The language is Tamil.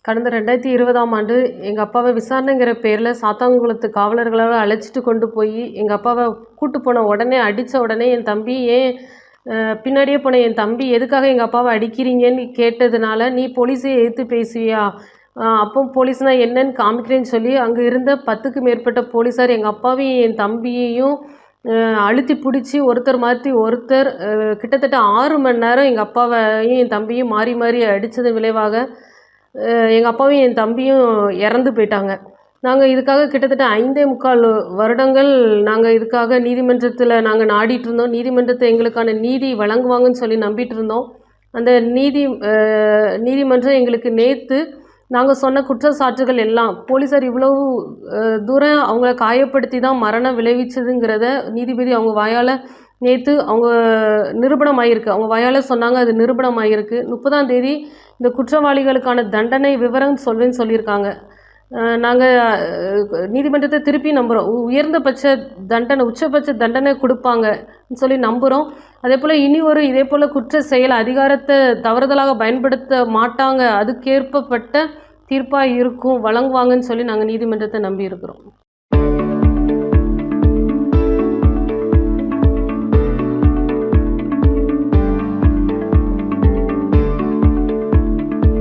கடந்த 2020ஆம் ஆண்டு எங்கள் அப்பாவை விசாரணைங்கிற பேரில் சாத்தான்குளத்து காவலர்களால் அழைச்சிட்டு கொண்டு போய் எங்கள் அப்பாவை கூட்டு போன உடனே அடித்த உடனே என் தம்பி ஏன் பின்னாடியே போன என் தம்பி எதுக்காக எங்கள் அப்பாவை அடிக்கிறீங்கன்னு கேட்டதுனால நீ போலீஸை எதிர்த்து பேசுவியா, அப்போ போலீஸ்னால் என்னன்னு காமிக்கிறேன்னு சொல்லி அங்கே இருந்த 10க்கு மேற்பட்ட போலீஸார் எங்கள் அப்பாவையும் என் தம்பியையும் அழுத்தி பிடிச்சி ஒருத்தர் மாற்றி ஒருத்தர் கிட்டத்தட்ட 6 மணி நேரம் எங்கள் அப்பாவையும் என் தம்பியும் மாறி மாறி அடித்ததன் விளைவாக எங்கள் அப்பாவும் என் தம்பியும் இறந்து போயிட்டாங்க. நாங்கள் இதுக்காக கிட்டத்தட்ட 5.25 வருடங்கள் நாங்கள் இதுக்காக நீதிமன்றத்தில் நாங்கள் நாடிட்டு இருந்தோம். நீதிமன்றத்தை எங்களுக்கான நீதி வழங்குவாங்கன்னு சொல்லி நம்பிட்டு இருந்தோம். அந்த நீதிமன்றம் எங்களுக்கு நேற்று நாங்கள் சொன்ன குற்றச்சாட்டுகள் எல்லாம் போலீஸார் இவ்வளவு தூரம் அவங்கள காயப்படுத்தி தான் மரணம் விளைவிச்சதுங்கிறத நீதிபதி அவங்க வாயால் நேற்று அவங்க நிரூபணமாயிருக்கு. அவங்க வாயால் சொன்னாங்க, அது நிரூபணமாயிருக்கு. 30ஆம் தேதி இந்த குற்றவாளிகளுக்கான தண்டனை விவரம் சொல்வேன்னு சொல்லியிருக்காங்க. நாங்கள் நீதிமன்றத்தை திருப்பி நம்புகிறோம். உச்சபட்ச தண்டனை கொடுப்பாங்கன்னு சொல்லி நம்புகிறோம். அதே போல் இதே போல் குற்ற செயல் அதிகாரத்தை தவறுதலாக பயன்படுத்த மாட்டாங்க, அதுக்கேற்பப்பட்ட தீர்ப்பாக இருக்கும், வழங்குவாங்கன்னு சொல்லி நாங்கள் நீதிமன்றத்தை நம்பி இருக்கிறோம்.